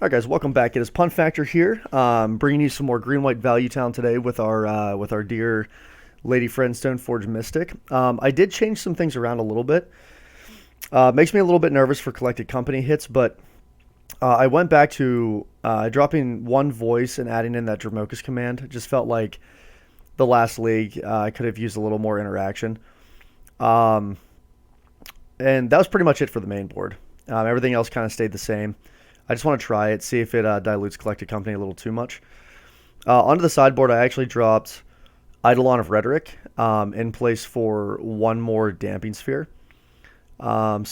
Alright guys, welcome back. It is Pun Factor here, bringing you some more green-white Value Town today with our dear lady friend Stoneforge Mystic. I did change some things around a little bit. Makes me a little bit nervous for collected company hits, but I went back to dropping one voice and adding in that Dramokus command. It just felt like the last league I could have used a little more interaction. Um, and that was pretty much it for the main board. Everything else kind of stayed the same. I just want to try it, see if it dilutes collected company a little too much. Onto the sideboard, I actually dropped Eidolon of Rhetoric in place for one more Damping Sphere. And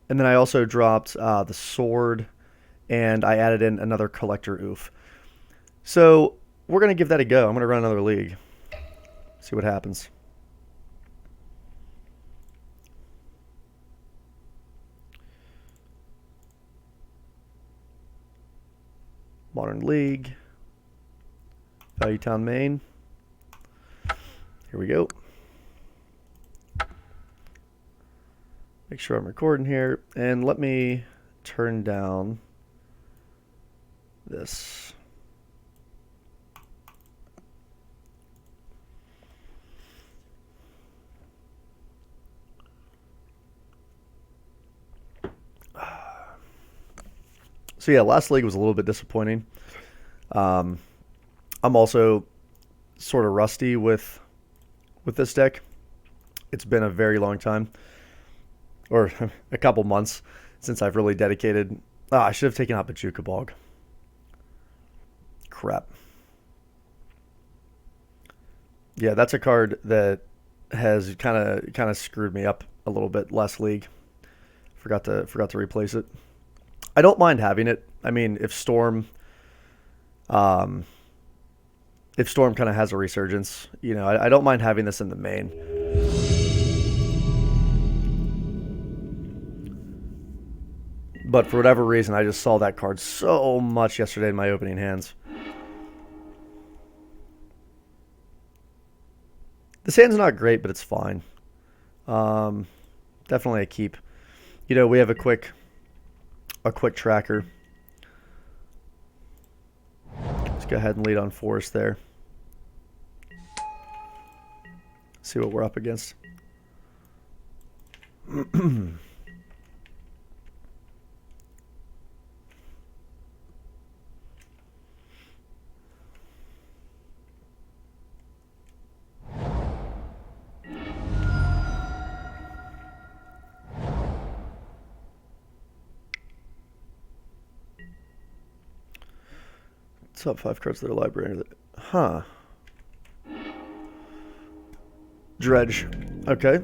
then I also dropped the Sword, and I added in another Collector Oof. So we're going to give that a go. I'm going to run another league, see what happens. Modern League, Value Town main. Here we go. Make sure I'm recording here, and let me turn down this. So yeah, last league was a little bit disappointing. I'm also sort of rusty with this deck. It's been a very long time, or a couple months, since I've really dedicated. I should have taken out Bajuka Bog. Crap. Yeah, that's a card that has kind of screwed me up a little bit last league. Forgot to replace it. I don't mind having it. I mean, if Storm kind of has a resurgence, I don't mind having this in the main. But for whatever reason, I just saw that card so much yesterday in my opening hands. This hand's not great, but it's fine. Definitely a keep. We have a quick tracker. Let's go ahead and lead on Forest there. See what we're up against. Top 5 cards of their library. Huh. Dredge. Okay.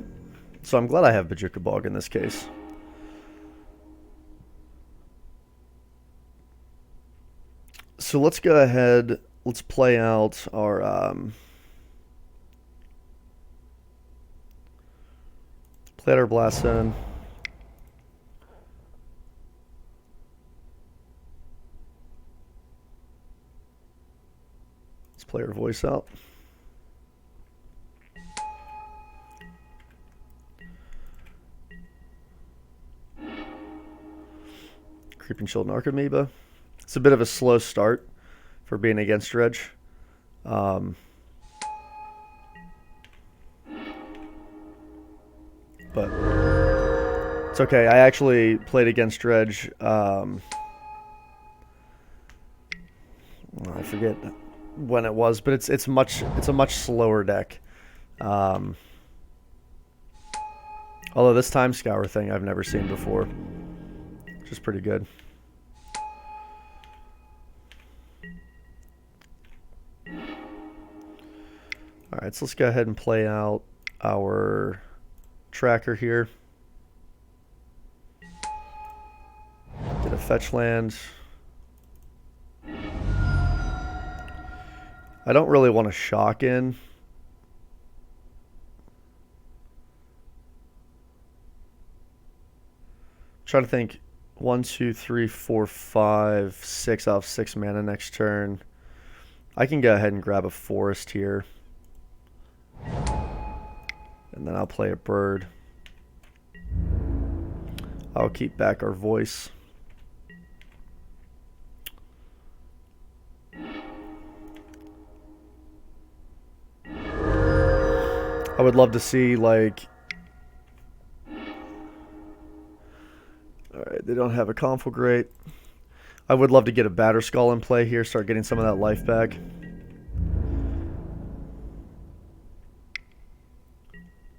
So I'm glad I have Bajuka Bog in this case. So let's go ahead. Let's play out our Blast Zone. Let's play our voice out. Creeping Shield and Archamoeba. It's a bit of a slow start for being against Dredge. But it's okay. I actually played against Dredge. I forget when it was, but it's a much slower deck. Although this time scour thing I've never seen before, which is pretty good. Alright, so let's go ahead and play out our tracker here. Get a fetch land. I don't really want to shock in. I'm trying to think. 1, 2, 3, 4, 5, 6 off 6 mana next turn. I can go ahead and grab a forest here. And then I'll play a bird. I'll keep back our voice. I would love to see, like... Alright, they don't have a Conflagrate. I would love to get a Batterskull in play here, start getting some of that life back.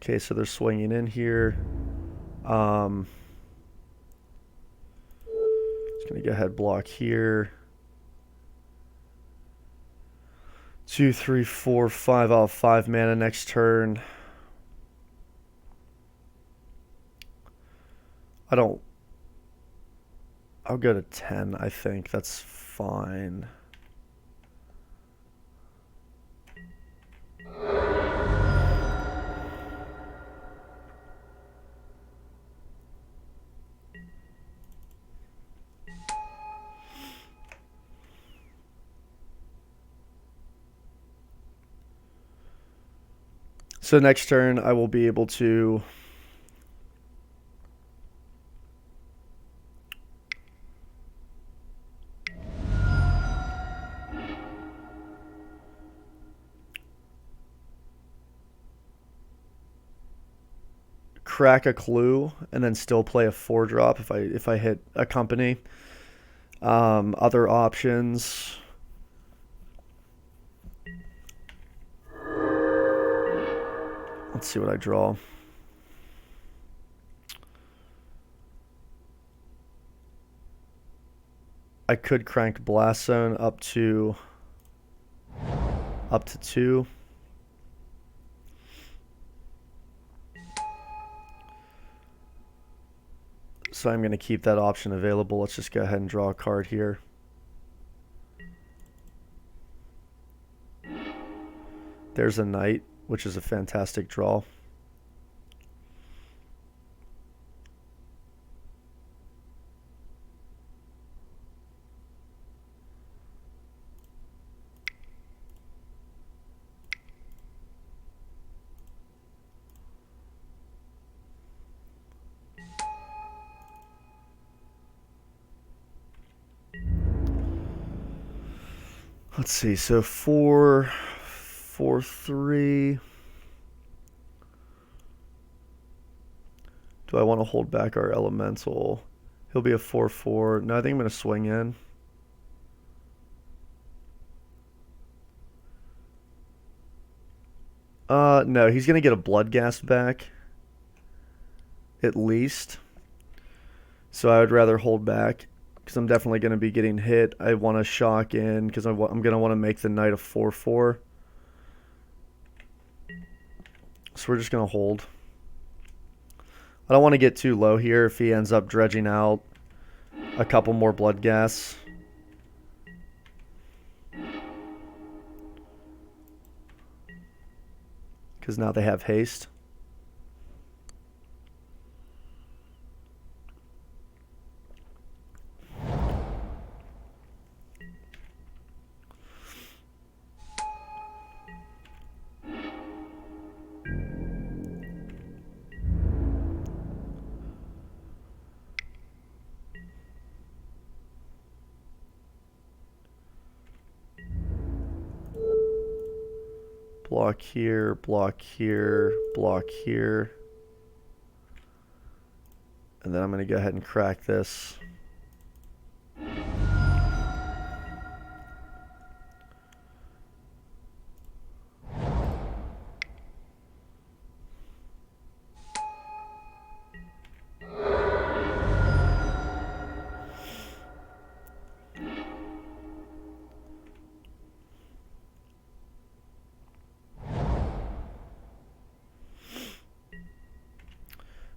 Okay, so they're swinging in here. Just gonna go ahead, block here. 2, 3, 4, 5. I'll have 5 mana next turn. I'll go to 10, I think. That's fine. So next turn, I will be able to crack a clue and then still play a 4-drop if I hit a company. Other options. Let's see what I draw. I could crank Blast Zone up to 2. So I'm going to keep that option available. Let's just go ahead and draw a card here. There's a Knight, which is a fantastic draw. Let's see, so 4, 4, 3. Do I want to hold back our elemental? He'll be a 4/4. No, I think I'm going to swing in. No, he's going to get a Bloodghast back. At least. So I would rather hold back. Because I'm definitely going to be getting hit. I want to shock in. Because I'm going to want to make the Knight a 4/4. So we're just going to hold. I don't want to get too low here if he ends up dredging out a couple more Bloodghasts. Because now they have haste. Block here, block here, block here. And then I'm going to go ahead and crack this.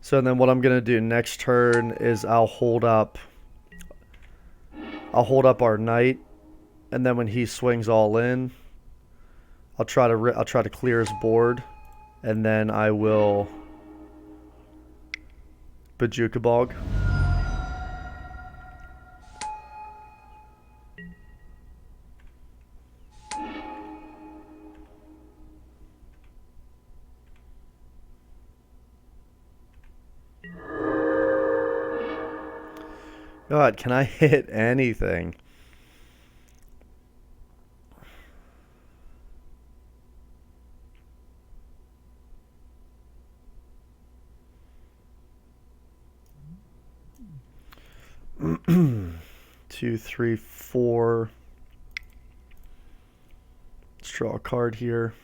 So then what I'm going to do next turn is I'll hold up our Knight, and then when he swings all in, I'll try to clear his board, and then I will Bajukabog. God, can I hit anything? 2, 3, 4. Let's draw a card here.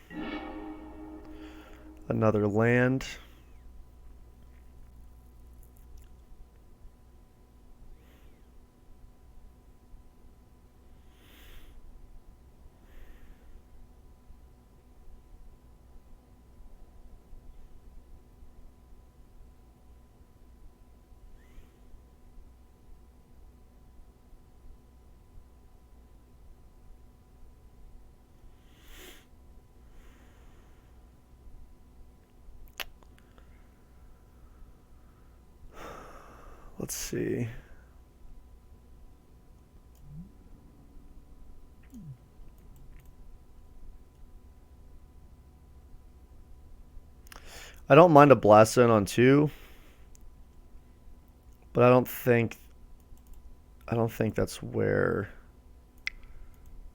Another land. Let's see. I don't mind a blast zone on 2, but I don't think that's where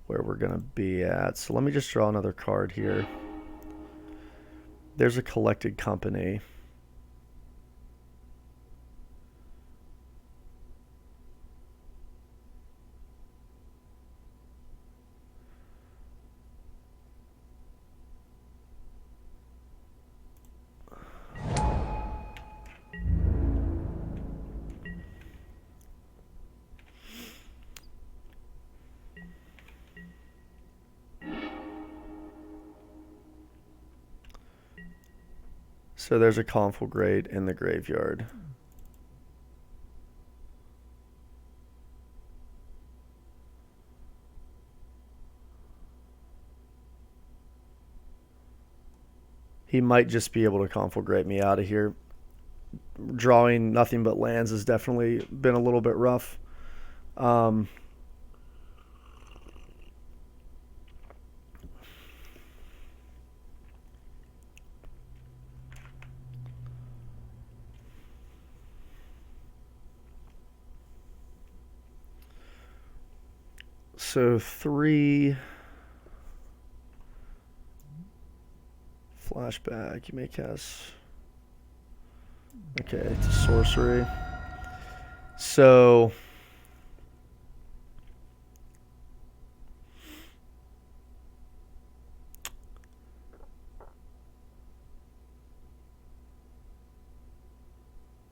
we're gonna be at. So let me just draw another card here. There's a collected company. So there's a conflagrate in the graveyard. He might just be able to conflagrate me out of here. Drawing nothing but lands has definitely been a little bit rough. So 3 flashback. You may cast. Okay, it's a sorcery. So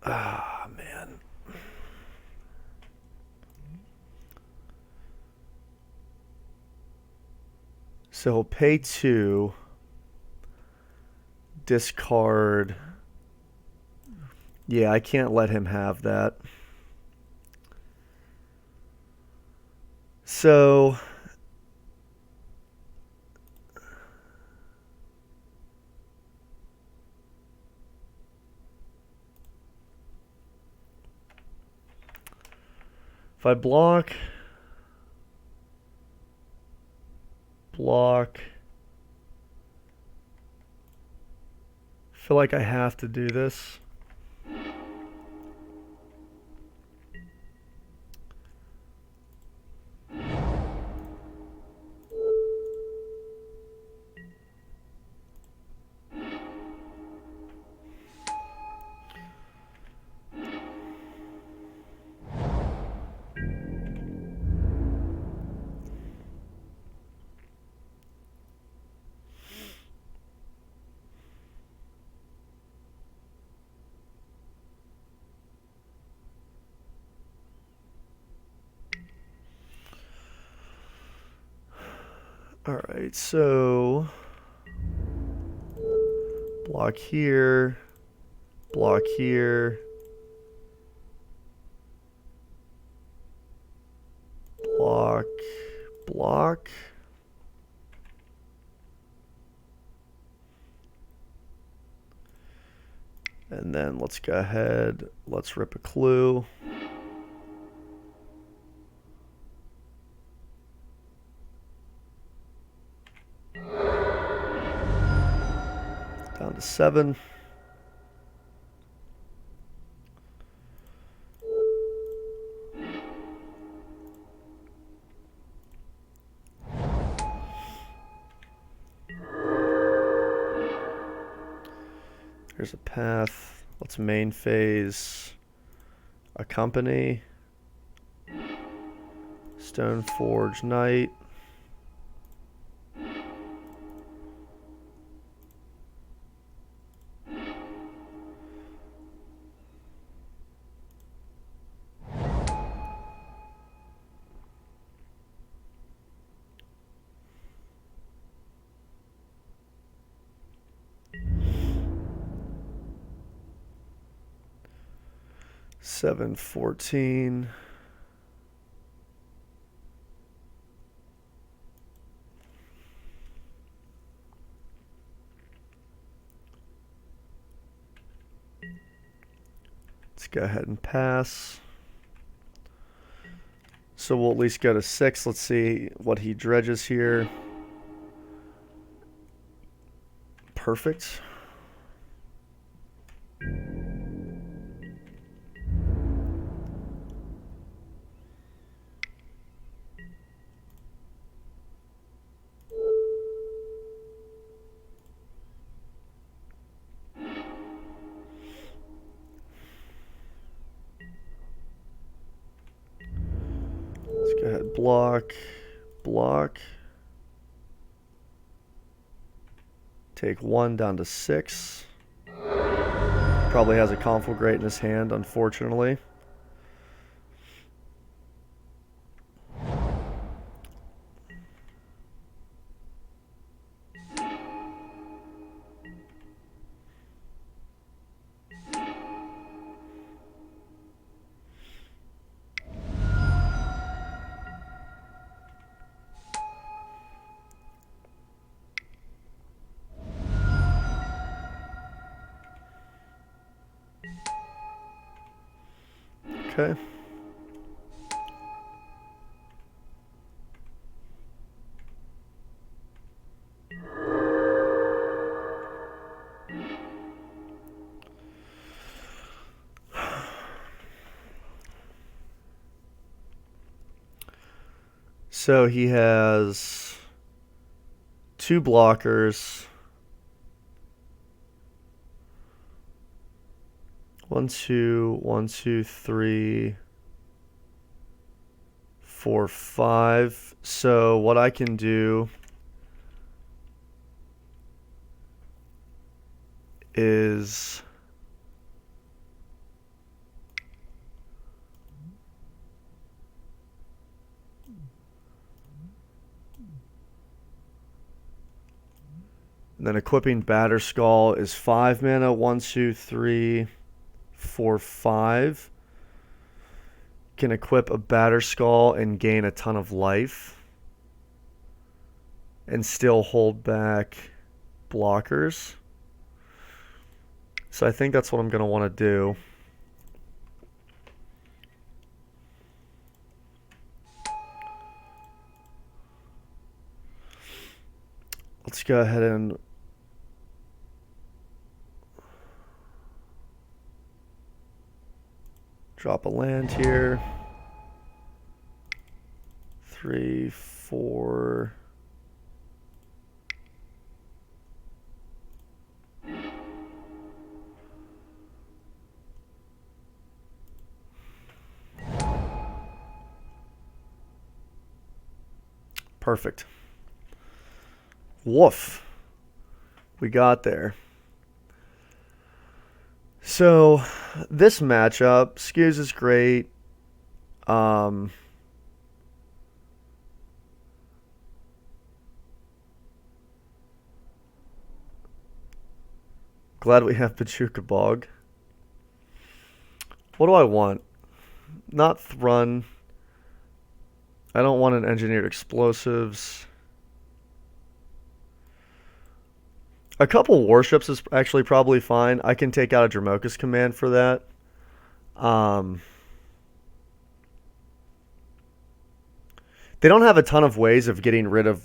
man. So he'll pay 2, discard. Yeah, I can't let him have that. So if I block, I feel like I have to do this. All right, so block here, block here, block. And then let's go ahead, let's rip a clue. Down to 7. Here's a path. Let's main phase a company. Stoneforge Knight. Seven 14. Let's go ahead and pass. So we'll at least go to 6. Let's see what he dredges here. Perfect. Let's go ahead, block, block. Take 1 down to 6. Probably has a Conflagrate in his hand, unfortunately. Okay. So he has 2 blockers. 1, 2, 1, 2, 3, 4, 5. So what I can do is and then equipping Batterskull is 5 mana. 1, 2, 3, 4, 5. Can equip a Batterskull and gain a ton of life and still hold back blockers. So I think that's what I'm going to want to do. Let's go ahead and drop a land here. 3, 4. Perfect. Woof. We got there. So this matchup, Skews is great. Glad we have Pachuca Bog. What do I want? Not Thrun. I don't want an Engineered Explosives. A couple Warships is actually probably fine. I can take out a Dramoka's Command for that. They don't have a ton of ways of getting rid of,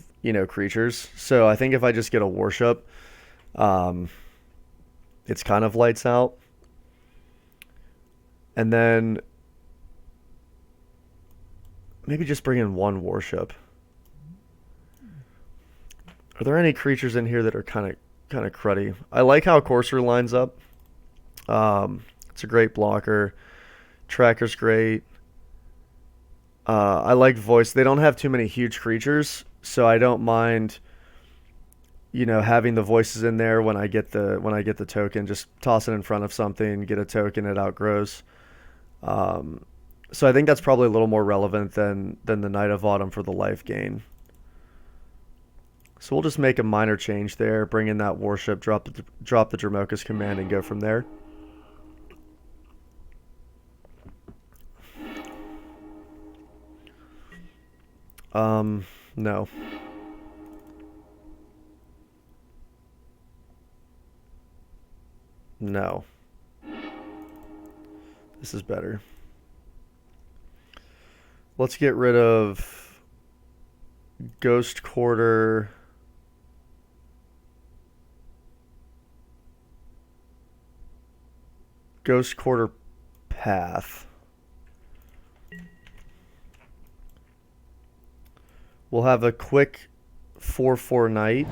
creatures. So I think if I just get a Warship, it's kind of lights out. And then maybe just bring in 1 Warship. Are there any creatures in here that are kind of cruddy? I like how Courser lines up. It's a great blocker. Tracker's great. I like voice. They don't have too many huge creatures, so I don't mind, having the voices in there when I get the token. Just toss it in front of something, get a token, it outgrows. Um, so I think that's probably a little more relevant than the Knight of Autumn for the life gain. So we'll just make a minor change there, bring in that warship, drop the Dramoka's command, and go from there. No. No. This is better. Let's get rid of Ghost Quarter. Ghost Quarter Path. We'll have a quick 4/4 Knight.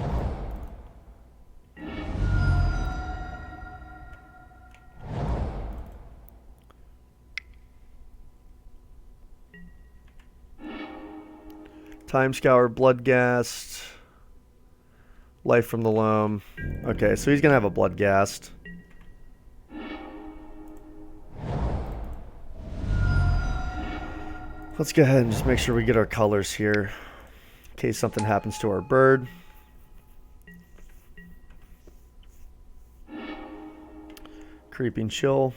Time Scour, Bloodghast, Life from the Loam. Okay, so he's going to have a Bloodghast. Let's go ahead and just make sure we get our colors here in case something happens to our bird. Creeping Chill.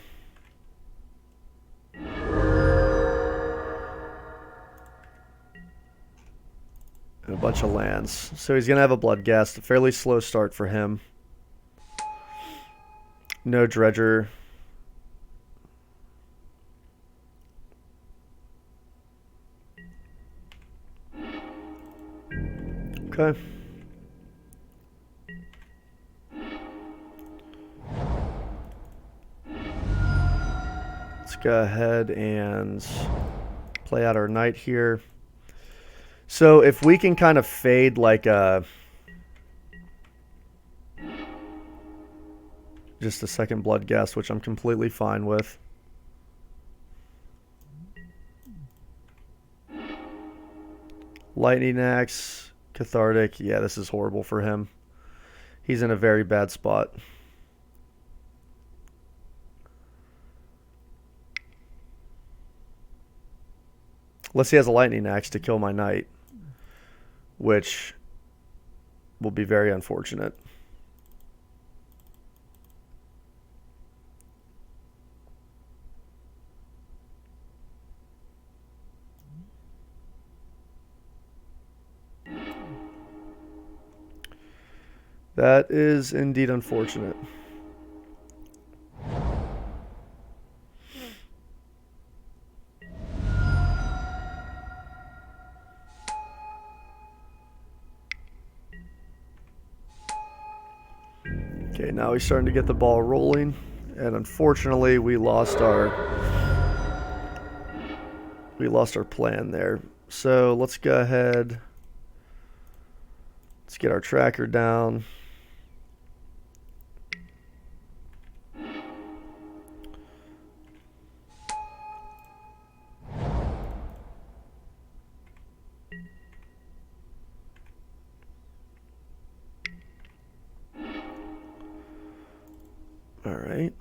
And a bunch of lands. So he's going to have a Bloodghast. A fairly slow start for him. No Dredger. Okay. Let's go ahead and play out our knight here. So if we can kind of fade like just a second Bloodghast, which I'm completely fine with. Lightning Axe, Cathartic. Yeah, this is horrible for him. He's in a very bad spot. Unless he has a Lightning Axe to kill my knight, which will be very unfortunate. That is indeed unfortunate. Okay, now he's starting to get the ball rolling, and unfortunately we lost our plan there. So let's go ahead. Let's get our tracker down. All right.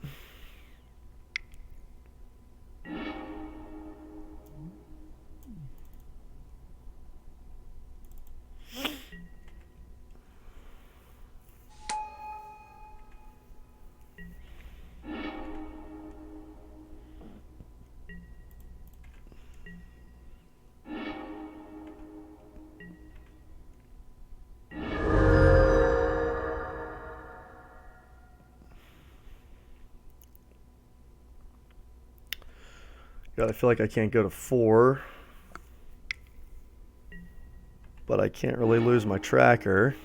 God, I feel like I can't go to 4. But I can't really lose my tracker.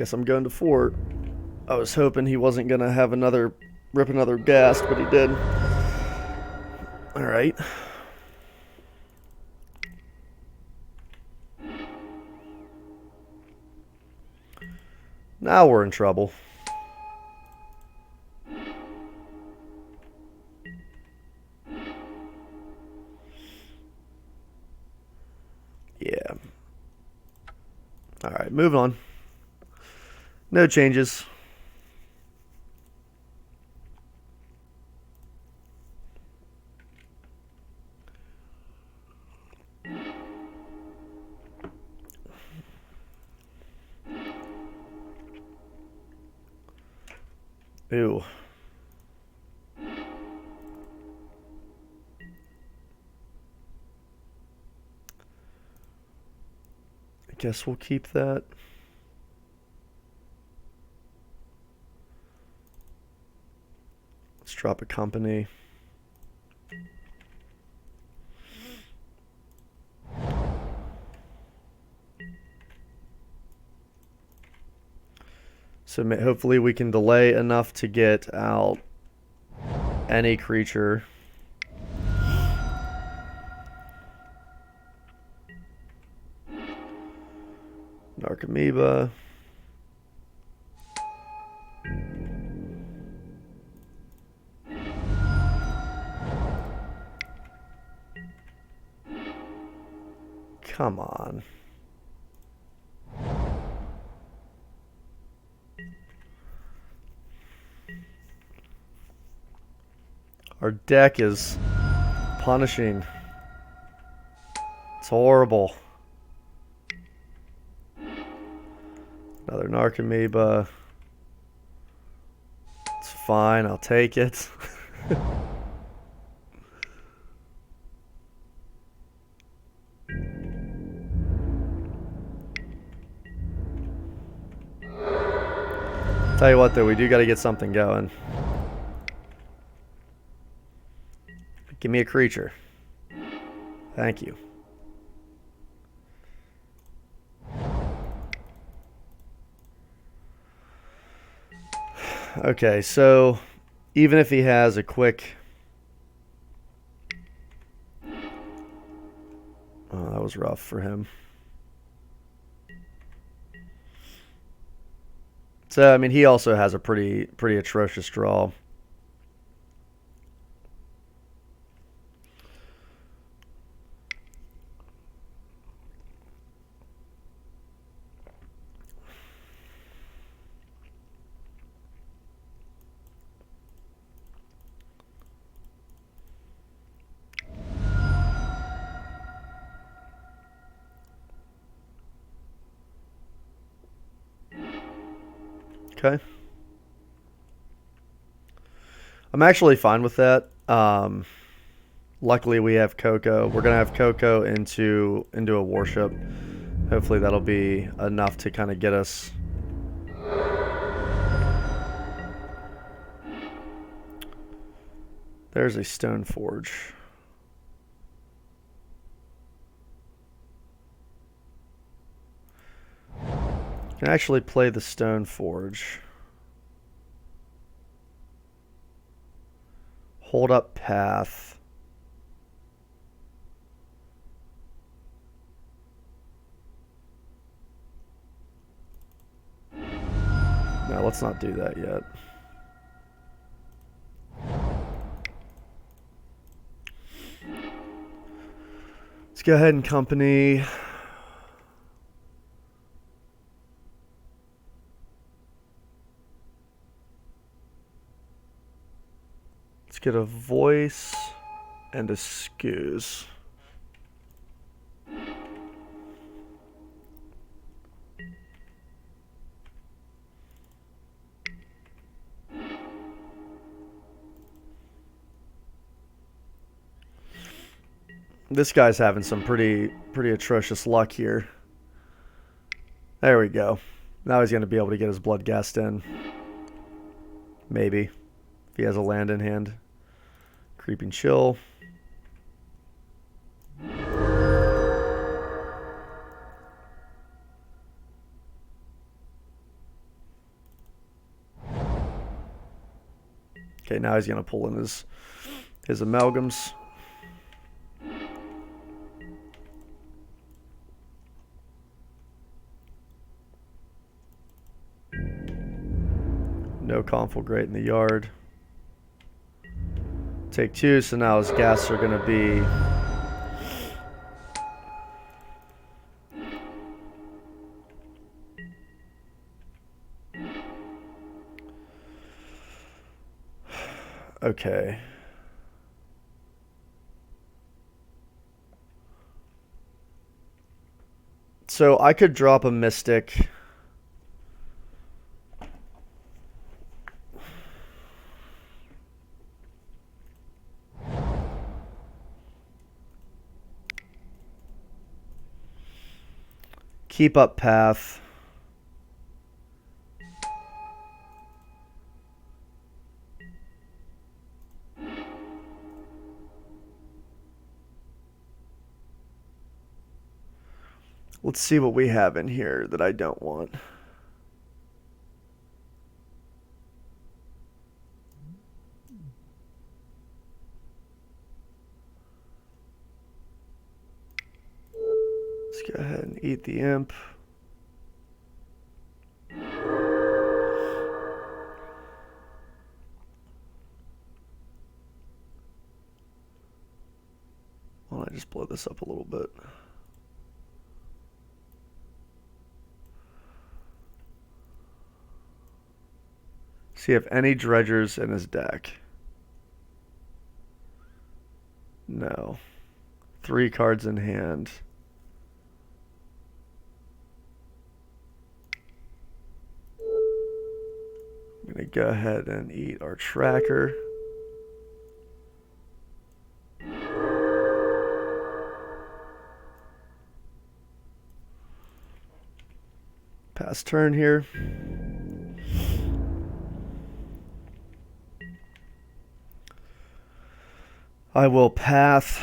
Guess I'm going to fort. I was hoping he wasn't going to have rip another ghast, but he did. Alright. Now we're in trouble. Yeah. Alright, moving on. No changes. Ew. I guess we'll keep that. Let's drop a company. So hopefully we can delay enough to get out any creature. Narcomoeba. Come on. Our deck is punishing. It's horrible. Another Narcomoeba. It's fine, I'll take it. Tell you what though, we do got to get something going. Give me a creature. Thank you. Okay, so even if he has a quick... Oh, that was rough for him. So, I mean, he also has a pretty atrocious draw. Okay. I'm actually fine with that. Luckily, we have Coco. We're gonna have Coco into a warship. Hopefully, that'll be enough to kind of get us. There's a Stoneforge. Can actually play the Stoneforge. Hold up path. No, let's not do that yet. Let's go ahead and company. Let's get a voice and a skews. This guy's having some pretty atrocious luck here. There we go. Now he's going to be able to get his Bloodghast in. Maybe. If he has a land in hand. Creeping Chill. Okay, now he's gonna pull in his amalgams. No conflagrate in the yard. Take 2, so now his gas are gonna be okay. So I could drop a Mystic. Keep up path. Let's see what we have in here that I don't want. Let's go ahead and eat the imp. Why don't I just blow this up a little bit? See if any dredgers in his deck. No. 3 cards in hand. I'm going to go ahead and eat our tracker. Pass turn here. I will path.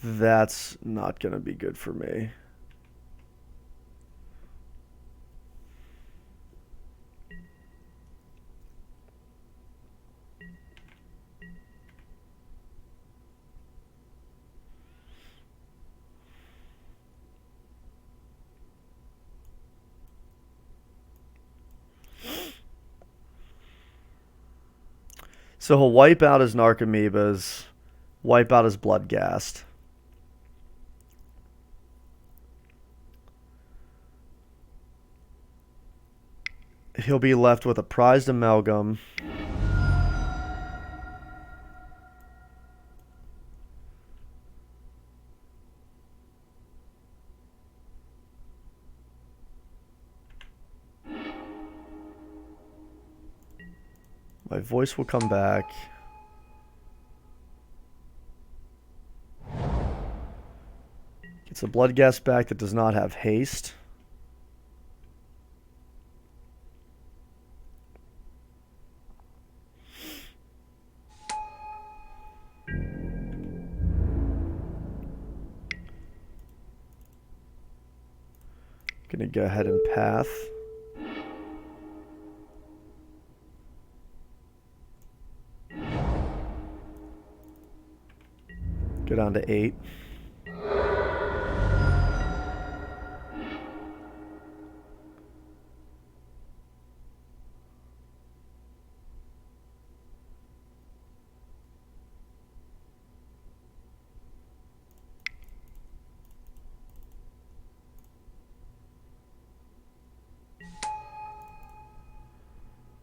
That's not going to be good for me. So he'll wipe out his Narcomoebas, wipe out his Bloodghast. He'll be left with a prized amalgam. My voice will come back. Gets a Bloodghast back that does not have haste. Gonna go ahead and path. Go down to 8.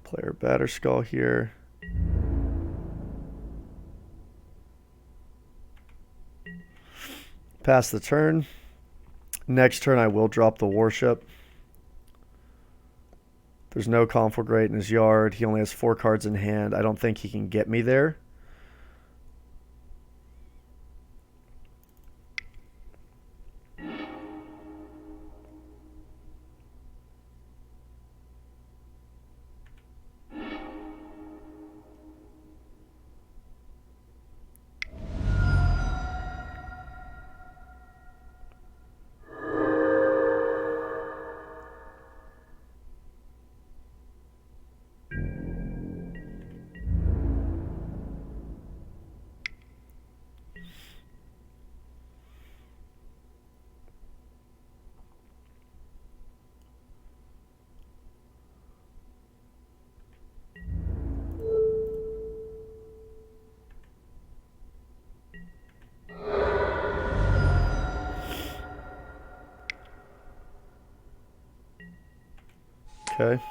Player Batterskull here. Pass the turn. Next turn I will drop the Warship. There's no conflagrate in his yard. He only has 4 cards in hand. I don't think he can get me there. Okay.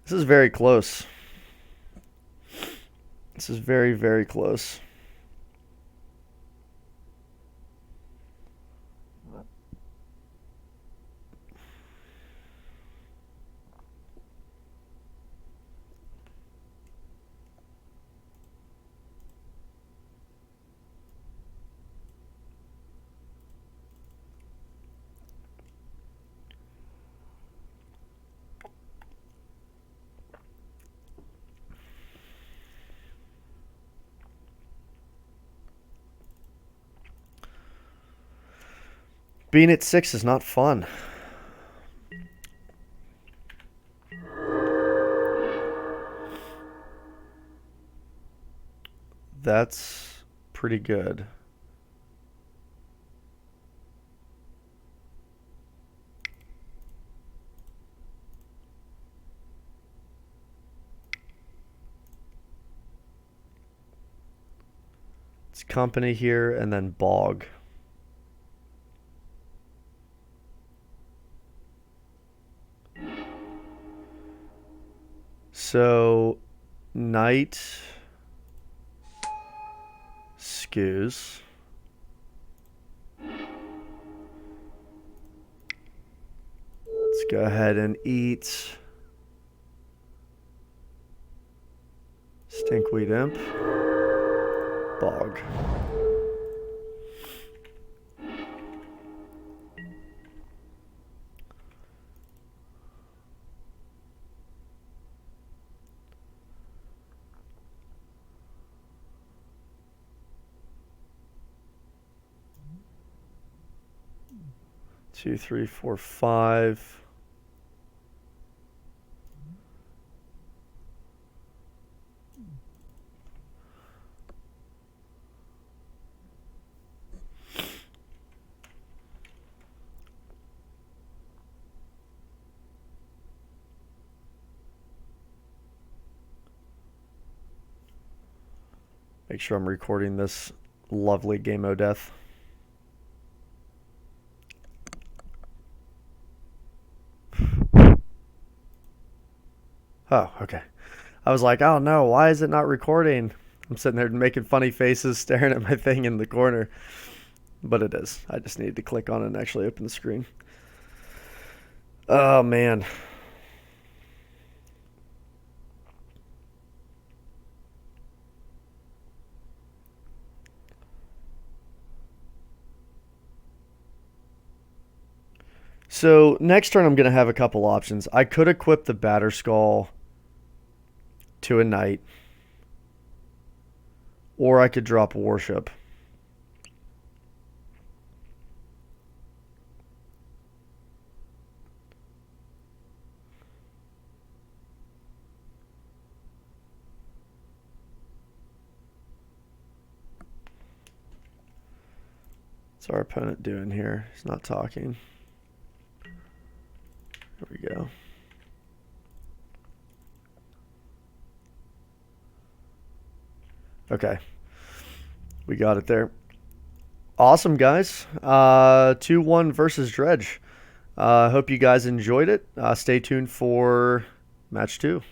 This is very close. This is very, very close. Being at 6 is not fun. That's pretty good. It's company here and then bog. So, knight skews. Let's go ahead and eat Stinkweed Imp. Bog. Two, three, four, five. Make sure I'm recording this lovely game of death. Oh, okay. I was like, oh no, why is it not recording? I'm sitting there making funny faces, staring at my thing in the corner. But it is. I just needed to click on it and actually open the screen. Oh, man. So next turn I'm going to have a couple options. I could equip the Batterskull to a knight. Or I could drop Worship. What's our opponent doing here? He's not talking. There we go. Okay. We got it there. Awesome, guys. 2-1 versus Dredge. Hope you guys enjoyed it. Stay tuned for match 2.